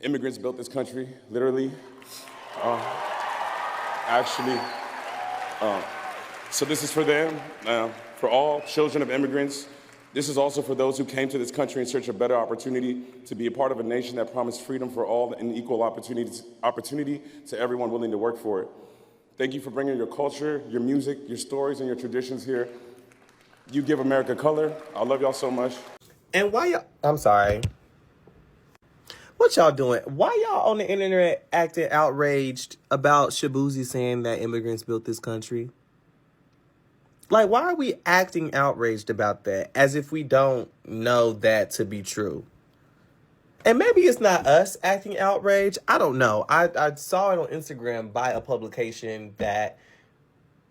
Immigrants built this country, literally. Uh, actually, so this is for them, for all children of immigrants. This is also for those who came to this country in search of better opportunity to be a part of a nation that promised freedom for all and equal opportunity to everyone willing to work for it. Thank you for bringing your culture, your music, your stories, and your traditions here. You give America color. I love y'all so much. And why y'all, I'm sorry. What y'all doing? Why y'all on the internet acting outraged about Shaboozey saying that immigrants built this country? Like, why are we acting outraged about that as if we don't know that to be true? And maybe it's not us acting outraged. I don't know. I saw it on Instagram by a publication that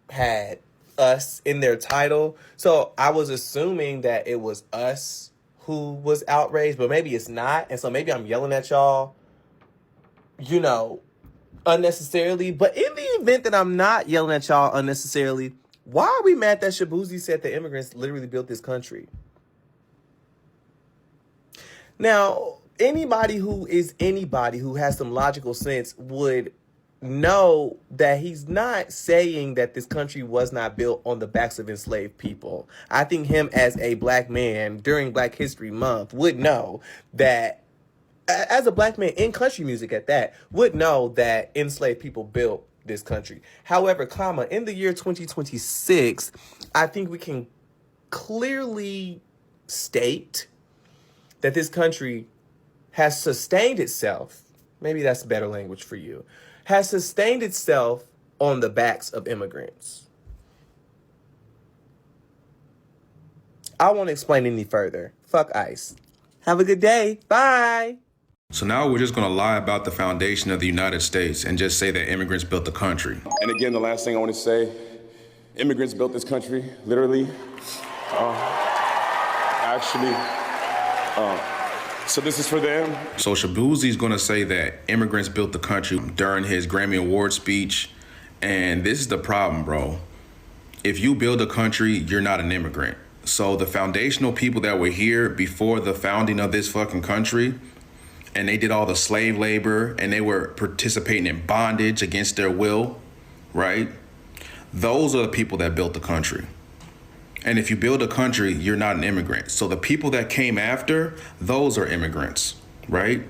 had us in their title. So I was assuming that it was us who was outraged, but maybe it's not. And so maybe I'm yelling at y'all, you know, unnecessarily. But in the event that I'm not yelling at y'all unnecessarily, why are we mad that Shaboozey said that immigrants literally built this country? Now, anybody who has some logical sense would know that he's not saying that this country was not built on the backs of enslaved people. I think him as a black man during Black History Month would know that, as a black man in country music at that, would know that enslaved people built this country. However, in the year 2026, I think we can clearly state that this country has sustained itself, maybe that's better language for you, has sustained itself on the backs of immigrants. I won't explain any further. Fuck ICE. Have a good day. Bye. So now we're just going to lie about the foundation of the United States and just say that immigrants built the country. And again, the last thing I want to say, immigrants built this country, literally. So this is for them. So Shaboozey's going to say that immigrants built the country during his Grammy Award speech. And this is the problem, bro. If you build a country, you're not an immigrant. So the foundational people that were here before the founding of this fucking country, and they did all the slave labor, and they were participating in bondage against their will, right? Those are the people that built the country. And if you build a country, you're not an immigrant. So the people that came after, those are immigrants, right?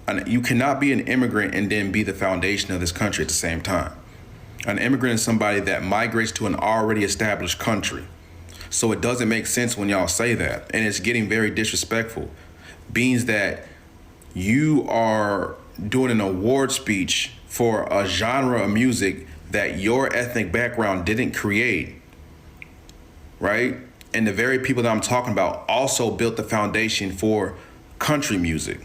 And you cannot be an immigrant and then be the foundation of this country at the same time. An immigrant is somebody that migrates to an already established country. So it doesn't make sense when y'all say that. And it's getting very disrespectful. Means that you are doing an award speech for a genre of music that your ethnic background didn't create, right? And the very people that I'm talking about also built the foundation for country music.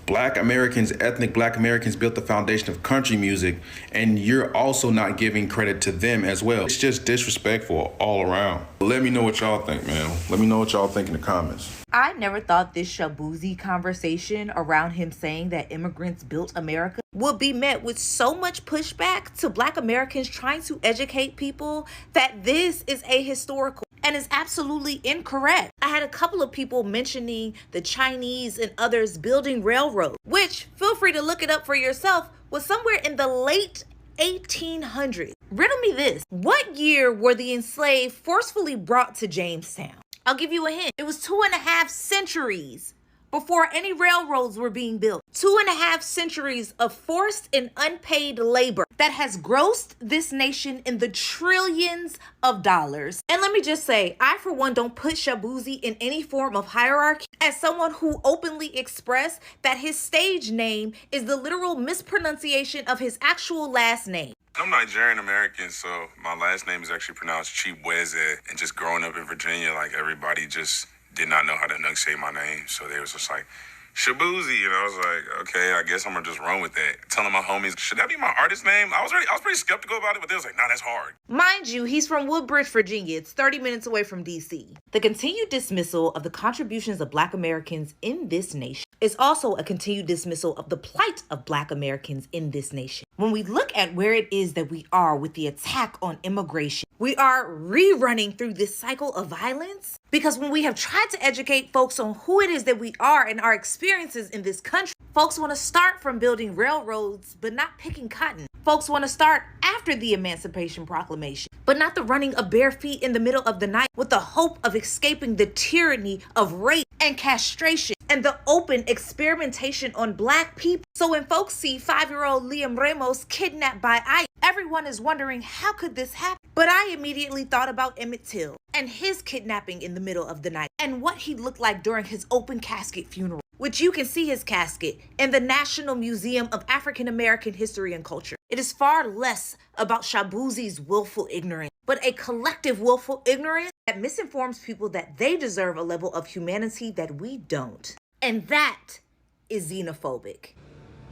Black Americans, ethnic Black Americans built the foundation of country music, and you're also not giving credit to them as well. It's just disrespectful all around. Let me know what y'all think, man. Let me know what y'all think in the comments. I never thought this Shaboozey conversation around him saying that immigrants built America would be met with so much pushback to Black Americans trying to educate people that this is ahistorical and is absolutely incorrect. I had a couple of people mentioning the Chinese and others building railroads, which, feel free to look it up for yourself, was somewhere in the late 1800s. Riddle me this. What year were the enslaved forcefully brought to Jamestown? I'll give you a hint. It was 2.5 centuries before any railroads were being built. 2.5 centuries of forced and unpaid labor that has grossed this nation in the trillions of dollars. And let me just say, I for one don't put Shaboozey in any form of hierarchy. As someone who openly expressed that his stage name is the literal mispronunciation of his actual last name. I'm Nigerian American, so my last name is actually pronounced Chibueze. And just growing up in Virginia, like everybody just did not know how to enunciate my name. So they was just like, Shaboozey. And I was like, okay, I guess I'm gonna just run with that. Telling my homies, should that be my artist name? I was pretty skeptical about it, but they was like, nah, that's hard. Mind you, he's from Woodbridge, Virginia. It's 30 minutes away from DC. The continued dismissal of the contributions of Black Americans in this nation is also a continued dismissal of the plight of Black Americans in this nation. When we look at where it is that we are with the attack on immigration, we are rerunning through this cycle of violence, because when we have tried to educate folks on who it is that we are and our experiences in this country, Folks want to start from building railroads, but not picking cotton. Folks want to start after the Emancipation Proclamation, but not the running of bare feet in the middle of the night with the hope of escaping the tyranny of rape and castration and the open experimentation on Black people. So when folks see 5-year-old Liam Ramos kidnapped by ICE, everyone is wondering, how could this happen? But I immediately thought about Emmett Till and his kidnapping in the middle of the night and what he looked like during his open casket funeral, which you can see his casket in the National Museum of African American History and Culture. It is far less about Shaboozey's willful ignorance, but a collective willful ignorance that misinforms people that they deserve a level of humanity that we don't. And that is xenophobic.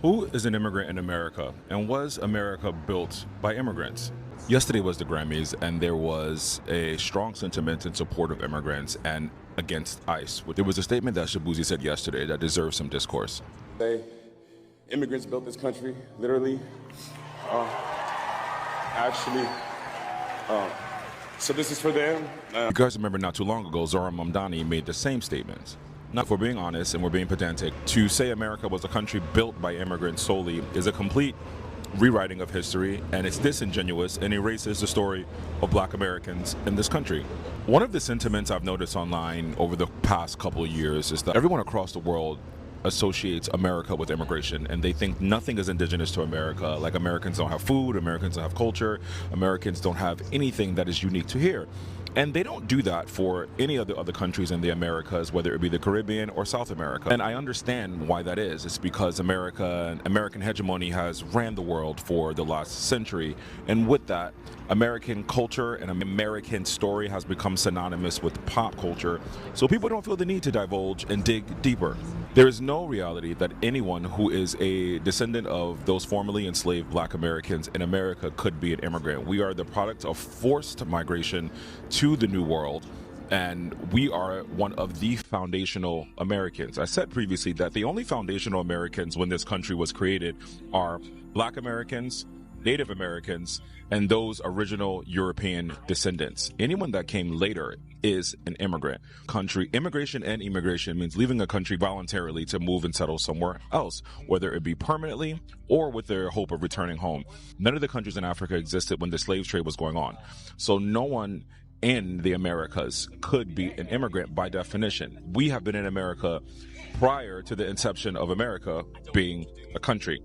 Who is an immigrant in America, and was America built by immigrants? Yesterday was the Grammys, and there was a strong sentiment in support of immigrants and against ICE. There was a statement that Shaboozey said yesterday that deserves some discourse. Immigrants built this country, literally. Actually, so this is for them. You guys remember not too long ago, Zohran Mamdani made the same statements. Now, if we're being honest and we're being pedantic, to say America was a country built by immigrants solely is a complete rewriting of history, and it's disingenuous and erases the story of Black Americans in this country. One of the sentiments I've noticed online over the past couple of years is that everyone across the world associates America with immigration, and they think nothing is indigenous to America. Like Americans don't have food, Americans don't have culture, Americans don't have anything that is unique to here. And they don't do that for any of the other countries in the Americas, whether it be the Caribbean or South America. And I understand why that is. It's because American hegemony has ran the world for the last century. And with that, American culture and American story has become synonymous with pop culture. So people don't feel the need to divulge and dig deeper. There is no reality that anyone who is a descendant of those formerly enslaved Black Americans in America could be an immigrant. We are the product of forced migration to the New World, and we are one of the foundational Americans. I said previously that the only foundational Americans when this country was created are Black Americans, Native Americans, and those original European descendants. Anyone that came later is an immigrant. Immigration and immigration means leaving a country voluntarily to move and settle somewhere else, whether it be permanently or with their hope of returning home. None of the countries in Africa existed when the slave trade was going on. So no one in the Americas could be an immigrant by definition. We have been in America prior to the inception of America being a country.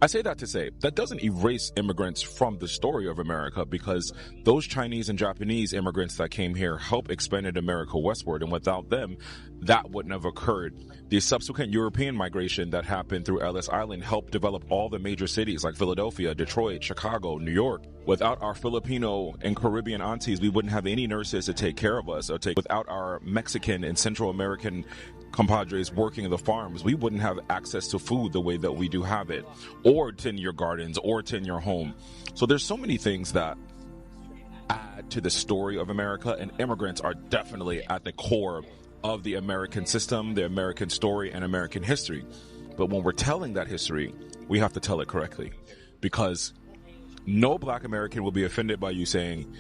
I say that to say that doesn't erase immigrants from the story of America, because those Chinese and Japanese immigrants that came here helped expanded America westward, and without them, that wouldn't have occurred. The subsequent European migration that happened through Ellis Island helped develop all the major cities like Philadelphia, Detroit, Chicago, New York. Without our Filipino and Caribbean aunties, we wouldn't have any nurses to take care of us. Without our Mexican and Central American compadres working in the farms, we wouldn't have access to food the way that we do have it, or tend your gardens, or tend your home. So there's so many things that add to the story of America, and immigrants are definitely at the core of the American system, the American story, and American history. But when we're telling that history, we have to tell it correctly, because no Black American will be offended by you saying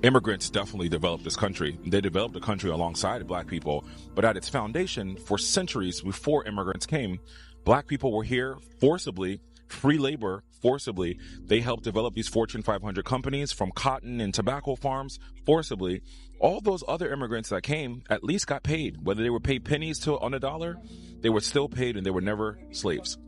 immigrants definitely developed this country. They developed the country alongside Black people, but at its foundation, for centuries before immigrants came, Black people were here forcibly, free labor, forcibly. They helped develop these Fortune 500 companies, from cotton and tobacco farms, forcibly. All those other immigrants that came at least got paid. Whether they were paid pennies on a dollar, they were still paid, and they were never slaves.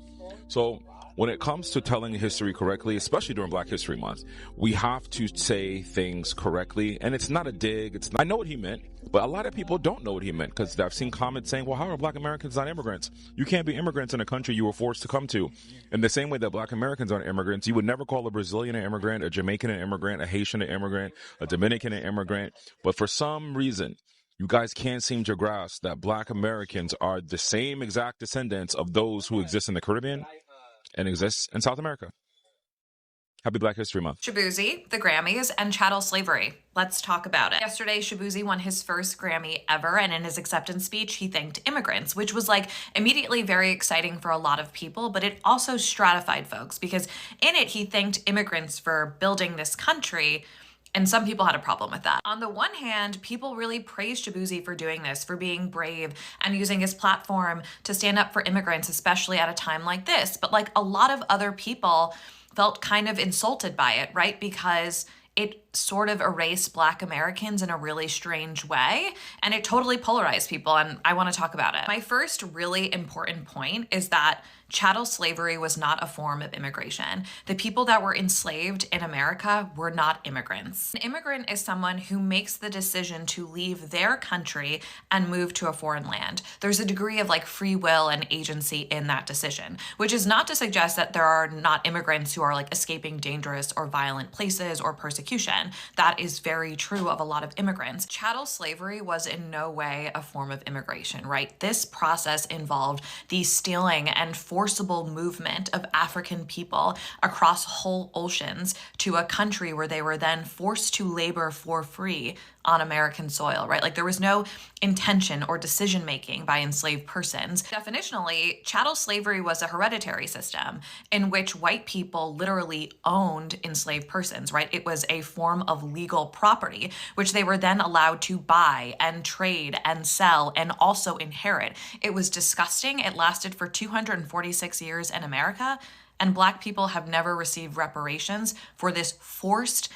So when it comes to telling history correctly, especially during Black History Month, we have to say things correctly. And it's not a dig. I know what he meant, but a lot of people don't know what he meant, because I've seen comments saying, well, how are Black Americans not immigrants? You can't be immigrants in a country you were forced to come to. In the same way that Black Americans aren't immigrants, you would never call a Brazilian an immigrant, a Jamaican an immigrant, a Haitian an immigrant, a Dominican an immigrant. But for some reason, you guys can't seem to grasp that Black Americans are the same exact descendants of those who exist in the Caribbean and exists in South America. Happy Black History Month. Shaboozey, the Grammys, and chattel slavery. Let's talk about it. Yesterday, Shaboozey won his first Grammy ever, and in his acceptance speech, he thanked immigrants, which was immediately very exciting for a lot of people, but it also stratified folks, because in it, he thanked immigrants for building this country, And some people had a problem with that. On the one hand, people really praised Shaboozey for doing this, for being brave and using his platform to stand up for immigrants, especially at a time like this. But like a lot of other people felt kind of insulted by it, right? Because it sort of erased Black Americans in a really strange way, and it totally polarized people, and I want to talk about it. My first really important point is that chattel slavery was not a form of immigration. The people that were enslaved in America were not immigrants. An immigrant is someone who makes the decision to leave their country and move to a foreign land. There's a degree of like free will and agency in that decision, which is not to suggest that there are not immigrants who are like escaping dangerous or violent places or persecution. That is very true of a lot of immigrants. Chattel slavery was in no way a form of immigration, right? This process involved the stealing and forcible movement of African people across whole oceans to a country where they were then forced to labor for free on American soil, right? Like there was no intention or decision making by enslaved persons. Definitionally, chattel slavery was a hereditary system in which white people literally owned enslaved persons, right? It was a form of legal property, which they were then allowed to buy and trade and sell and also inherit. It was disgusting. It lasted for 246 years in America, and Black people have never received reparations for this forced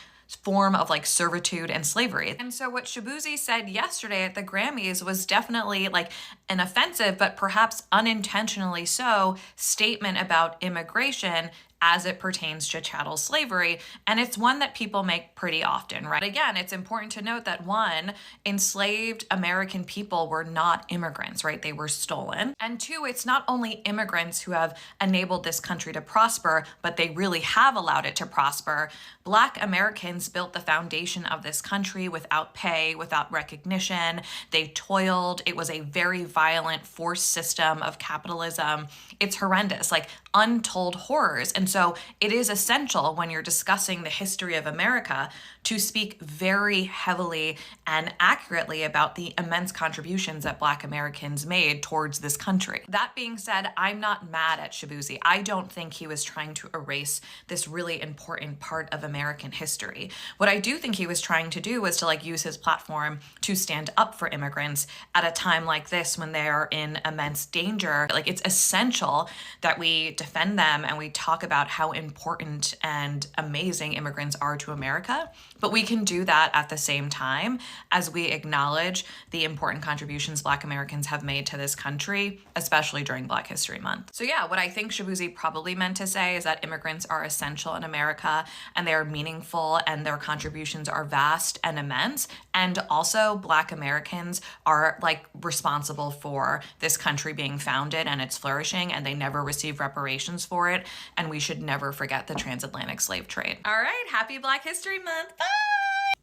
form of like servitude and slavery. And so what Shaboozey said yesterday at the Grammys was definitely like an offensive, but perhaps unintentionally so, statement about immigration as it pertains to chattel slavery. And it's one that people make pretty often, right? Again, it's important to note that one, enslaved American people were not immigrants, right? They were stolen. And two, it's not only immigrants who have enabled this country to prosper, but they really have allowed it to prosper. Black Americans built the foundation of this country without pay, without recognition. They toiled. It was a very violent, forced system of capitalism. It's horrendous, like untold horrors. And so it is essential when you're discussing the history of America to speak very heavily and accurately about the immense contributions that Black Americans made towards this country. That being said, I'm not mad at Shaboozey. I don't think he was trying to erase this really important part of American history. What I do think he was trying to do was to like use his platform to stand up for immigrants at a time like this when they're in immense danger. Like it's essential that we defend them and we talk about how important and amazing immigrants are to America. But we can do that at the same time as we acknowledge the important contributions Black Americans have made to this country, especially during Black History Month. So yeah, what I think Shaboozey probably meant to say is that immigrants are essential in America and they are meaningful and their contributions are vast and immense. And also Black Americans are like responsible for this country being founded and its flourishing, and they never receive reparations for it. And we should never forget the transatlantic slave trade. All right, happy Black History Month. Bye.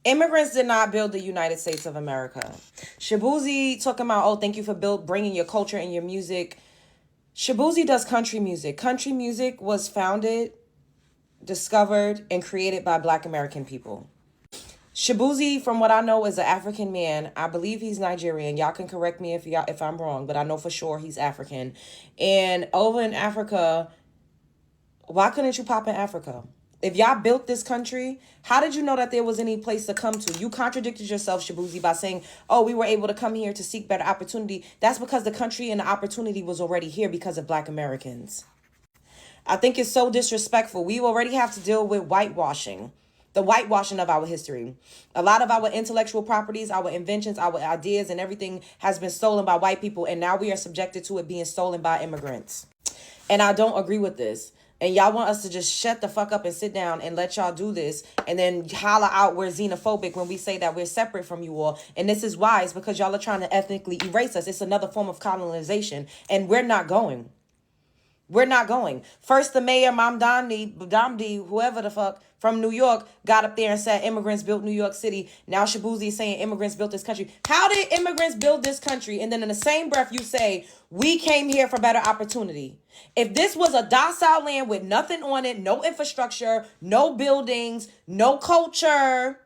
Immigrants did not build the United States of America. Shaboozey talking about, oh, thank you for bringing your culture and your music. Shaboozey does country music. Country music was founded, discovered, and created by Black American people. Shaboozey, from what I know, is an African man. I believe he's Nigerian. Y'all can correct me if I'm wrong, but I know for sure he's African. And over in Africa, why couldn't you pop in Africa? If y'all built this country, how did you know that there was any place to come to? You contradicted yourself, Shaboozey, by saying, oh, we were able to come here to seek better opportunity. That's because the country and the opportunity was already here because of Black Americans. I think it's so disrespectful. We already have to deal with whitewashing, the whitewashing of our history. A lot of our intellectual properties, our inventions, our ideas, and everything has been stolen by white people, and now we are subjected to it being stolen by immigrants. And I don't agree with this. And y'all want us to just shut the fuck up and sit down and let y'all do this and then holler out we're xenophobic when we say that we're separate from you all. And this is why. It's because y'all are trying to ethnically erase us. It's another form of colonization. And we're not going. We're not going. First, the mayor, Damdi, whoever the fuck, from New York, got up there and said immigrants built New York City. Now Shaboozey is saying immigrants built this country. How did immigrants build this country? And then in the same breath, you say, we came here for better opportunity. If this was a docile land with nothing on it, no infrastructure, no buildings, no culture,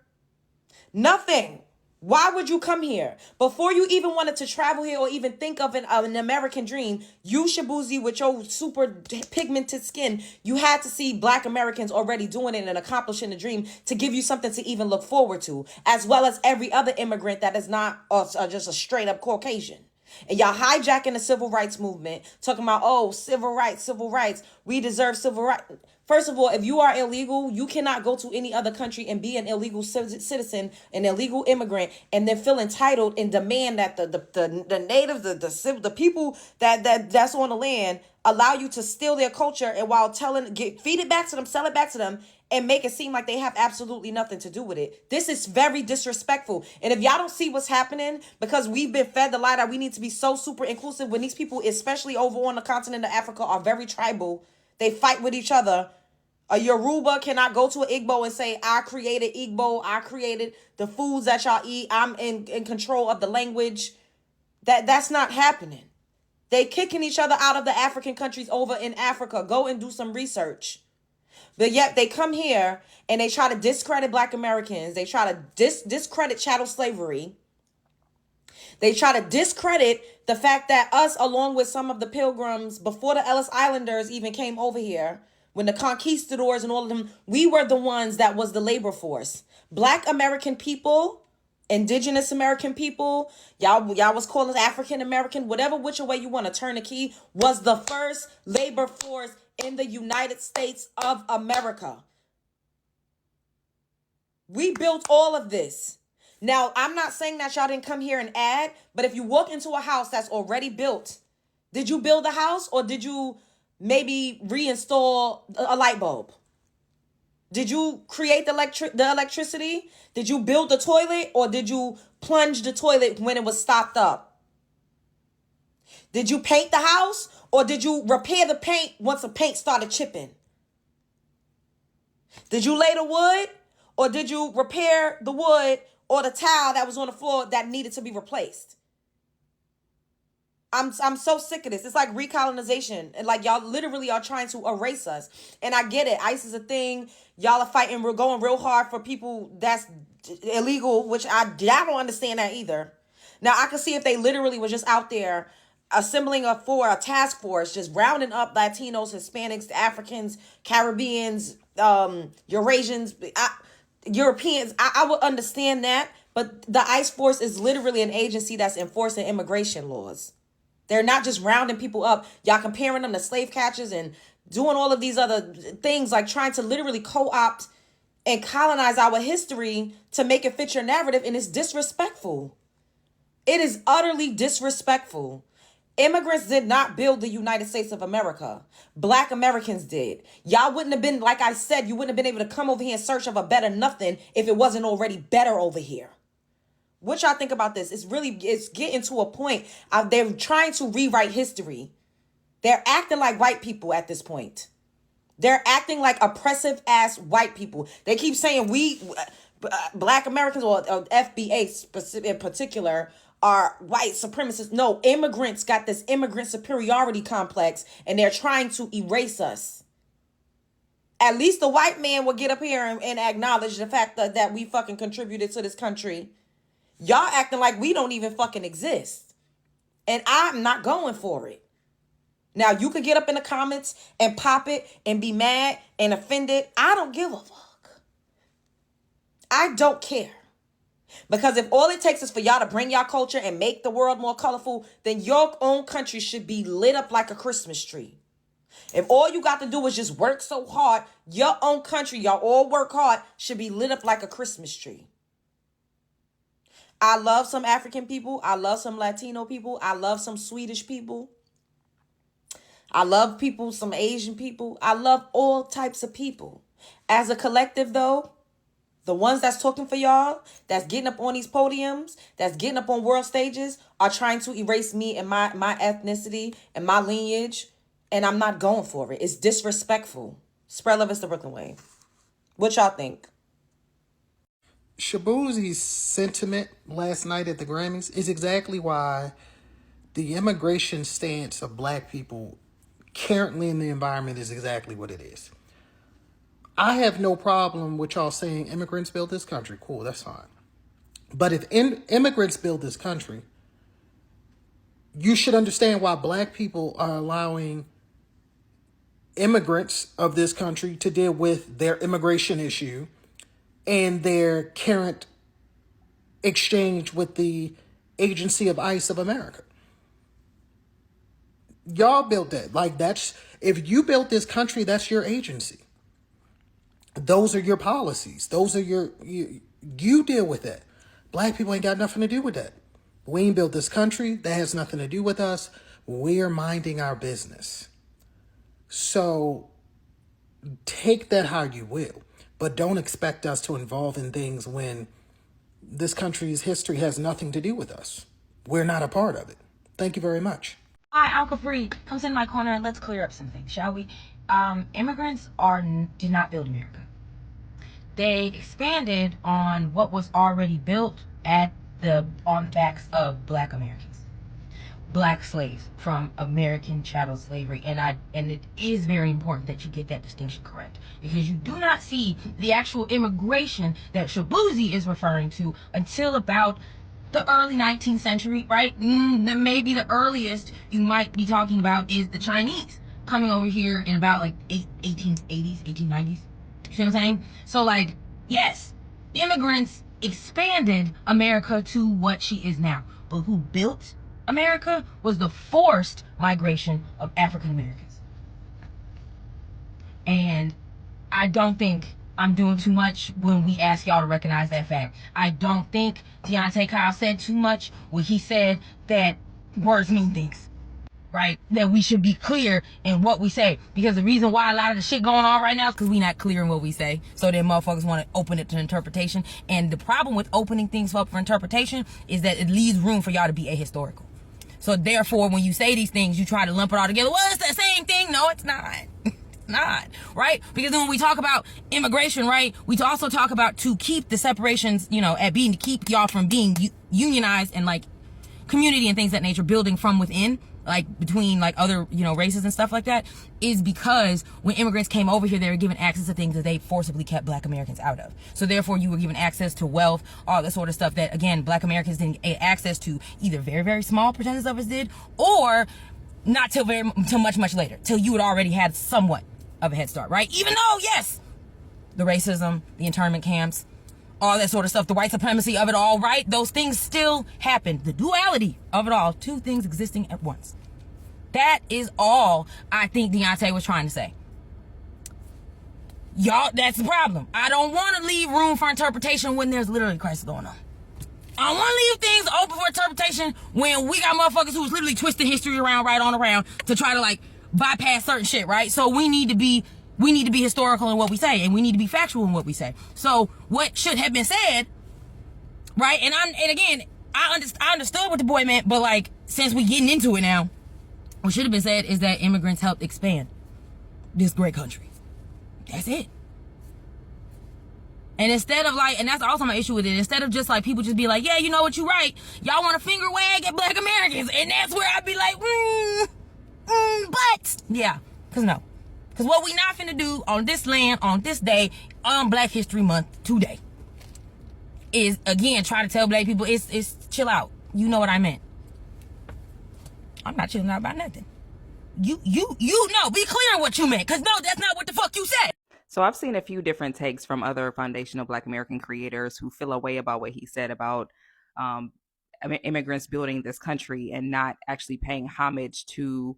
nothing. Why would you come here? Before you even wanted to travel here or even think of an American dream, you, Shaboozey, with your super pigmented skin, you had to see Black Americans already doing it and accomplishing the dream to give you something to even look forward to, as well as every other immigrant that is not just a straight up Caucasian. And y'all hijacking the civil rights movement, talking about, oh, civil rights, we deserve civil rights. First of all, if you are illegal, you cannot go to any other country and be an illegal citizen, an illegal immigrant, and then feel entitled and demand that the natives, the people that's on the land allow you to steal their culture, and while feed it back to them, sell it back to them, and make it seem like they have absolutely nothing to do with it. This is very disrespectful. And if y'all don't see what's happening, because we've been fed the lie that we need to be so super inclusive when these people, especially over on the continent of Africa, are very tribal. They fight with each other. A Yoruba cannot go to an Igbo and say, I created Igbo, I created the foods that y'all eat, I'm in control of the language. That's not happening. They kicking each other out of the African countries over in Africa. Go and do some research. But yet they come here and they try to discredit Black Americans. They try to discredit chattel slavery. They try to discredit the fact that us, along with some of the pilgrims, before the Ellis Islanders even came over here, when the conquistadors and all of them, we were the ones that was the labor force. Black American people, indigenous American people, y'all was called African American, whatever which way you want to turn the key, was the first labor force in the United States of America. We built all of this. Now, I'm not saying that y'all didn't come here and add, but if you walk into a house that's already built, did you build a house or did you maybe reinstall a light bulb? Did you create the electricity? Did you build the toilet or did you plunge the toilet when it was stopped up? Did you paint the house or did you repair the paint once the paint started chipping? Did you lay the wood or did you repair the wood or the tile that was on the floor that needed to be replaced? I'm so sick of this. It's like recolonization. And like y'all literally are trying to erase us. And I get it. ICE is a thing. Y'all are fighting. We're going real hard for people that's illegal, which I don't understand that either. Now, I could see if they literally were just out there assembling a task force, just rounding up Latinos, Hispanics, Africans, Caribbeans, Eurasians, Europeans. I would understand that. But the ICE force is literally an agency that's enforcing immigration laws. They're not just rounding people up. Y'all comparing them to slave catchers and doing all of these other things, like trying to literally co-opt and colonize our history to make it fit your narrative. And it's disrespectful. It is utterly disrespectful. Immigrants did not build the United States of America. Black Americans did. Y'all wouldn't have been, like I said, you wouldn't have been able to come over here in search of a better nothing if it wasn't already better over here. What y'all think about this? It's getting to a point. They're trying to rewrite history. They're acting like white people at this point. They're acting like oppressive ass white people. They keep saying Black Americans or FBA in particular are white supremacists. No, immigrants got this immigrant superiority complex and they're trying to erase us. At least the white man will get up here and acknowledge the fact that we fucking contributed to this country. Y'all acting like we don't even fucking exist. And I'm not going for it. Now, you could get up in the comments and pop it and be mad and offended. I don't give a fuck. I don't care. Because if all it takes is for y'all to bring y'all culture and make the world more colorful, then your own country should be lit up like a Christmas tree. If all you got to do is just work so hard, your own country, y'all all work hard, should be lit up like a Christmas tree. I love some African people. I love some Latino people. I love some Swedish people. I love people, some Asian people. I love all types of people. As a collective, though, the ones that's talking for y'all, that's getting up on these podiums, that's getting up on world stages, are trying to erase me and my ethnicity and my lineage, and I'm not going for it. It's disrespectful. Spread love is the Brooklyn way. What y'all think? Shaboozey's sentiment last night at the Grammys is exactly why the immigration stance of black people currently in the environment is exactly what it is. I have no problem with y'all saying immigrants built this country. Cool, that's fine. But if immigrants build this country, you should understand why black people are allowing immigrants of this country to deal with their immigration issue and their current exchange with the agency of ICE of America. Y'all built that. Like, that's, if you built this country, that's your agency. Those are your policies. Those are you deal with that. Black people ain't got nothing to do with that. We ain't built this country. That has nothing to do with us. We're minding our business. So take that how you will, but don't expect us to involve in things when this country's history has nothing to do with us. We're not a part of it. Thank you very much. Hi, Uncle Free. Come sit in my corner and let's clear up some things, shall we? Immigrants did not build America. They expanded on what was already built on the backs of Black Americans, Black slaves from American chattel slavery, and it is very important that you get that distinction correct, because you do not see the actual immigration that Shaboozey is referring to until about the early 19th century, right? Maybe the earliest you might be talking about is the Chinese coming over here in about like 1880s, 1890s. You see what I'm saying? So, like, yes, immigrants expanded America to what she is now. But who built America was the forced migration of African Americans. And I don't think I'm doing too much when we ask y'all to recognize that fact. I don't think Deontay Kyle said too much when he said that words mean things, right? That we should be clear in what we say. Because the reason why a lot of the shit going on right now is because we not clear in what we say. So then motherfuckers want to open it to interpretation. And the problem with opening things up for interpretation is that it leaves room for y'all to be ahistorical. So therefore, when you say these things, you try to lump it all together. Well, it's the same thing. No, it's not. Not right, because then when we talk about immigration, right, we also talk about to keep the separations, at being, to keep y'all from being unionized and like community and things of that nature, building from within, like between like other races and stuff like that, is because when immigrants came over here, they were given access to things that they forcibly kept Black Americans out of. So therefore, you were given access to wealth, all this sort of stuff that, again, Black Americans didn't get access to. Either very, very small percentage of us did, or not till much later, till you had already had somewhat of a head start, right? Even though, yes, the racism, the internment camps, all that sort of stuff, the white supremacy of it all, right? Those things still happened. The duality of it all, two things existing at once. That is all I think Deontay was trying to say. Y'all, that's the problem. I don't want to leave room for interpretation when there's literally a crisis going on. I don't want to leave things open for interpretation when we got motherfuckers who's literally twisting history around, right on around, to try to like bypass certain shit, right? So we need to be historical in what we say, and we need to be factual in what we say. So what should have been said, right? And again, I understood what the boy meant, but like, since we getting into it now, what should have been said is that immigrants helped expand this great country. That's it. And instead of like, and that's also my issue with it, instead of just like people just be like, yeah, you know what, you right, y'all want to finger wag at Black Americans, and that's where I'd be like, but yeah, because what we not finna do on this land, on this day, on Black History Month today, is again try to tell Black people it's chill out. You know what I meant. I'm not chilling out about nothing. You know, be clear on what you meant, because no, that's not what the fuck you said. So I've seen a few different takes from other foundational Black American creators who feel a way about what he said about immigrants building this country and not actually paying homage to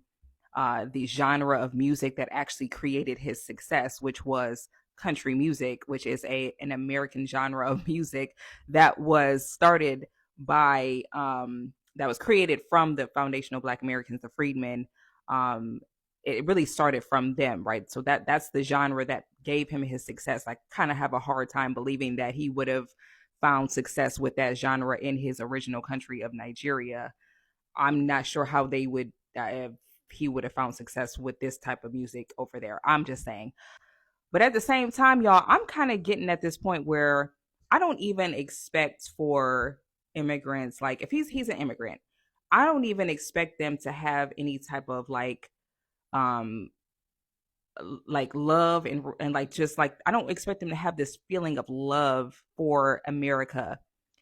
the genre of music that actually created his success, which was country music, which is an American genre of music that was started by that was created from the foundational Black Americans, the freedmen. It really started from them, right? So that's the genre that gave him his success. I kind of have a hard time believing that he would have found success with that genre in his original country of Nigeria. I'm not sure how they would he would have found success with this type of music over there. I'm just saying. But at the same time, y'all, I'm kind of getting at this point where I don't even expect for immigrants, like if he's an immigrant, I don't even expect them to have any type of like love and like just like I don't expect them to have this feeling of love for America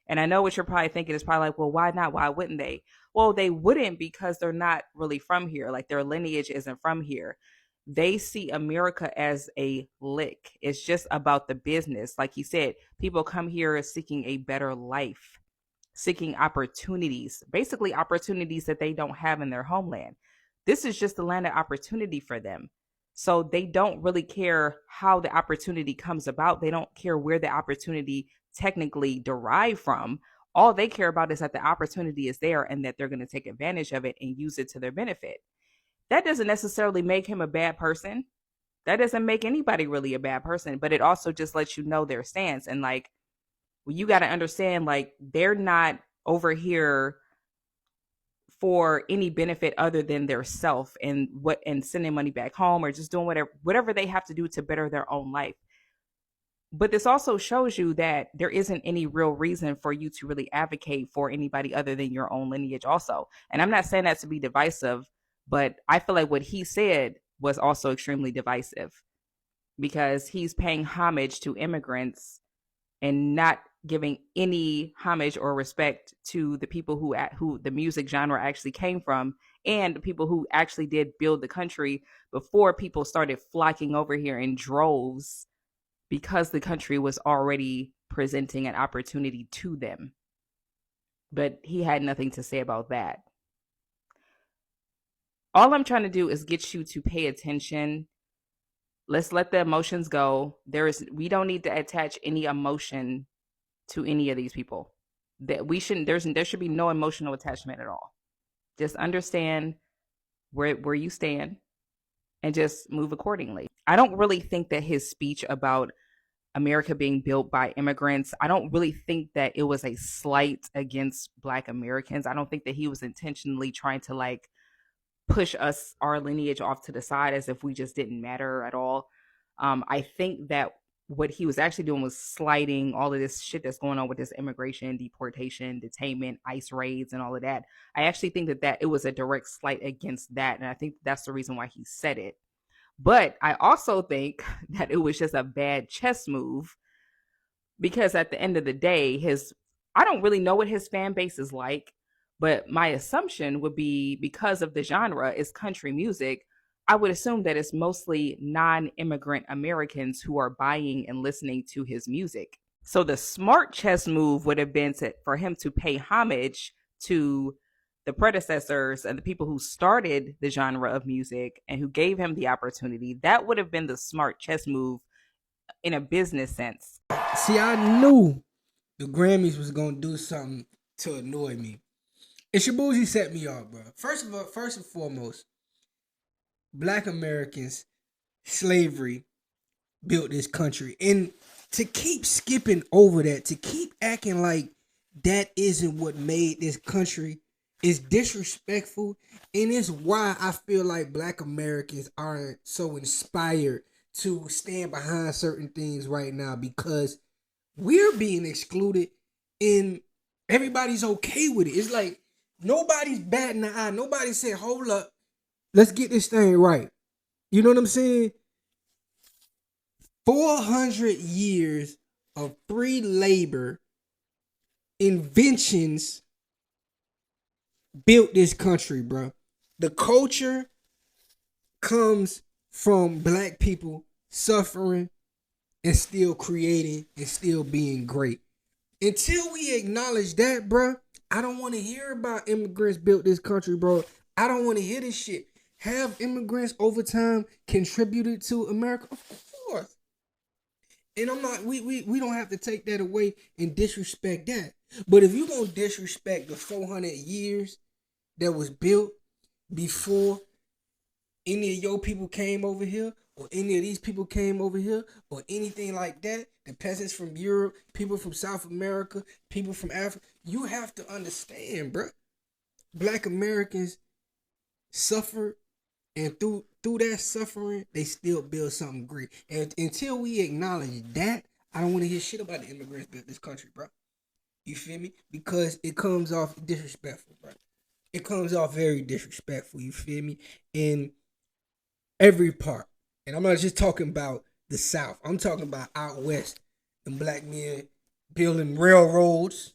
And I know what you're probably thinking is probably like, well, why not? Why wouldn't they? Well, they wouldn't because they're not really from here. Like their lineage isn't from here. They see America as a lick. It's just about the business. Like he said, people come here seeking a better life, seeking opportunities, basically opportunities that they don't have in their homeland. This is just the land of opportunity for them. So they don't really care how the opportunity comes about. They don't care where the opportunity technically derived from. All they care about is that the opportunity is there and that they're going to take advantage of it and use it to their benefit. That doesn't necessarily make him a bad person. That doesn't make anybody really a bad person, but it also just lets you know their stance. And like, well, you got to understand, like, they're not over here for any benefit other than their self and sending money back home or just doing whatever they have to do to better their own life. But this also shows you that there isn't any real reason for you to really advocate for anybody other than your own lineage also. And I'm not saying that to be divisive, but I feel like what he said was also extremely divisive because he's paying homage to immigrants and not giving any homage or respect to the people who the music genre actually came from and the people who actually did build the country before people started flocking over here in droves because the country was already presenting an opportunity to them. But he had nothing to say about that. All I'm trying to do is get you to pay attention. Let's let the emotions go. We don't need to attach any emotion to any of these people. That we shouldn't. There should be no emotional attachment at all. Just understand where you stand and just move accordingly. I don't really think that his speech about America being built by immigrants, I don't really think that it was a slight against Black Americans. I don't think that he was intentionally trying to like push our lineage off to the side as if we just didn't matter at all. I think that what he was actually doing was sliding all of this shit that's going on with this immigration, deportation, detainment, ICE raids, and all of that. I actually think that it was a direct slight against that. And I think that's the reason why he said it. But I also think that it was just a bad chess move because at the end of the day, I don't really know what his fan base is like, but my assumption would be because of the genre is country music, I would assume that it's mostly non-immigrant Americans who are buying and listening to his music. So the smart chess move would have been for him to pay homage to the predecessors and the people who started the genre of music and who gave him the opportunity. That would have been the smart chess move in a business sense. See, I knew the Grammys was gonna do something to annoy me. And Shaboozey set me off, bro. First and foremost, Black Americans, slavery built this country. And to keep skipping over that, to keep acting like that isn't what made this country is disrespectful. And it's why I feel like Black Americans aren't so inspired to stand behind certain things right now because we're being excluded and everybody's okay with it. It's like nobody's batting an eye. Nobody said, hold up, let's get this thing right. You know what I'm saying? 400 years of free labor inventions built this country, bro. The culture comes from Black people suffering and still creating and still being great. Until we acknowledge that, bro, I don't want to hear about immigrants built this country, bro. I don't want to hear this shit. Have immigrants over time contributed to America? Of course. And I'm not, we don't have to take that away and disrespect that. But if you're going to disrespect the 400 years that was built before any of your people came over here, or any of these people came over here, or anything like that, the peasants from Europe, people from South America, people from Africa, you have to understand, bro. Black Americans suffered, and through that suffering, they still build something great. And until we acknowledge that, I don't want to hear shit about the immigrants built this country, bro. You feel me? Because it comes off disrespectful, bro. It comes off very disrespectful, you feel me? In every part. And I'm not just talking about the South. I'm talking about out west. And Black men building railroads,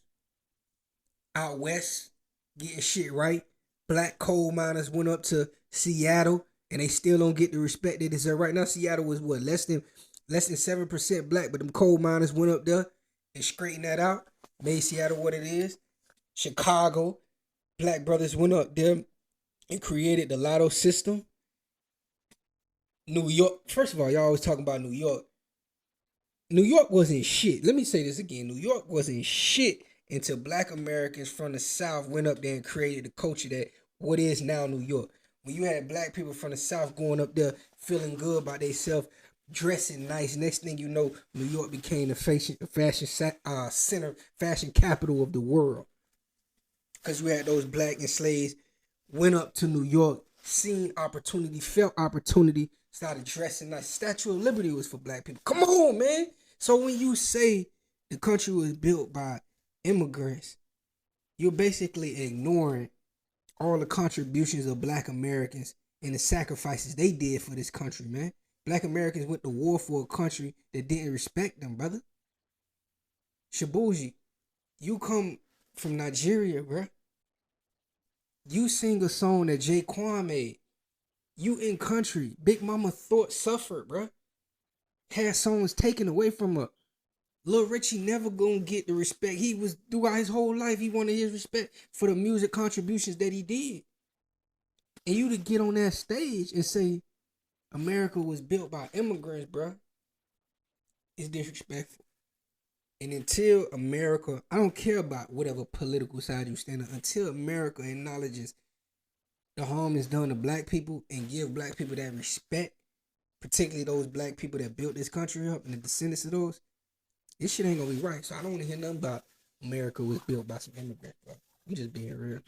out west getting shit right. Black coal miners went up to Seattle and they still don't get the respect they deserve. Right now, Seattle was what, less than 7% black, but them coal miners went up there and straightened that out, made Seattle what it is. Chicago, black brothers went up there and created the lotto system. New York, first of all, y'all always talking about New York. New York wasn't shit. Let me say this again. New York wasn't shit until black Americans from the South went up there and created the culture that what is now New York. When you had black people from the South going up there feeling good about themselves, dressing nice, next thing you know, New York became the fashion center, fashion capital of the world. Because you had those black enslaved went up to New York, seen opportunity, felt opportunity, started dressing nice. Statue of Liberty was for black people. Come on, man. So when you say the country was built by immigrants, you're basically ignoring all the contributions of black Americans and the sacrifices they did for this country, man. Black Americans went to war for a country that didn't respect them, brother. Shaboozey, you come from Nigeria, bro. You sing a song that Jaquan made. You in country. Big Mama Thought suffered, bro. Had songs taken away from her. Lil Richie never gonna get the respect. He was, throughout his whole life, he wanted his respect for the music contributions that he did. And you to get on that stage and say America was built by immigrants, bro, is disrespectful. And until America, I don't care about whatever political side you stand on, until America acknowledges the harm is done to black people and give black people that respect, particularly those black people that built this country up and the descendants of those, this shit ain't gonna be right. So I don't want to hear nothing about America was built by some immigrants, bro. I'm just being real.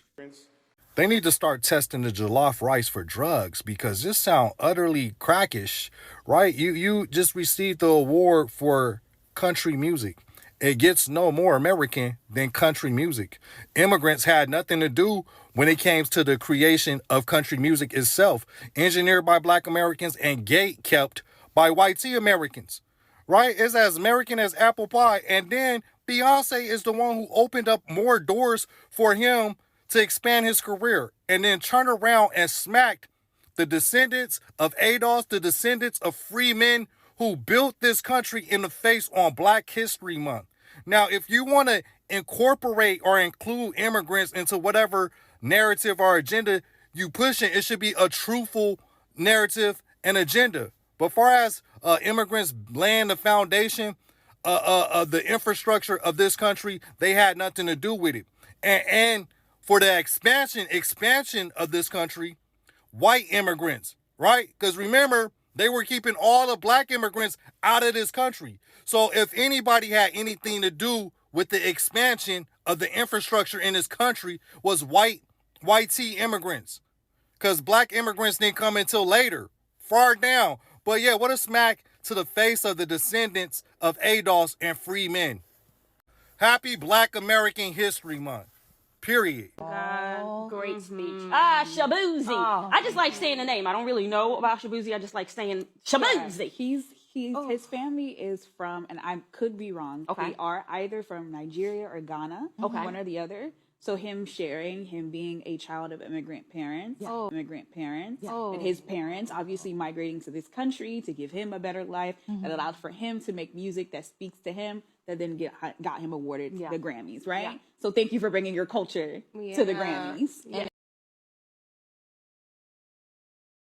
They need to start testing the jollof rice for drugs because this sound utterly crackish, right? You just received the award for country music. It gets no more American than country music. Immigrants had nothing to do when it came to the creation of country music itself, engineered by black Americans and gate kept by white Americans, right? It's as American as apple pie. And then Beyonce is the one who opened up more doors for him to expand his career, and then turn around and smacked the descendants of ADOS, the descendants of free men who built this country in the face on Black History Month. Now, if you want to incorporate or include immigrants into whatever narrative or agenda you pushing, it should be a truthful narrative and agenda. But far as immigrants laying the foundation of the infrastructure of this country, they had nothing to do with it. And for the expansion of this country, white immigrants, right? Because remember, they were keeping all the black immigrants out of this country. So if anybody had anything to do with the expansion of the infrastructure in this country was white immigrants. Because black immigrants didn't come until later, far down. But yeah, what a smack to the face of the descendants of ADOS and free men. Happy Black American History Month. Period. Great speech. Shaboozey. I just like saying the name. I don't really know about Shaboozey. I just like saying Shaboozey. His family is from, and I could be wrong. Okay. They are either from Nigeria or Ghana. Okay. One or the other. So him being a child of immigrant parents, and his parents obviously migrating to this country to give him a better life that allowed for him to make music that speaks to him, that then got him awarded the Grammys, right? Yeah. So thank you for bringing your culture to the Grammys. Yeah.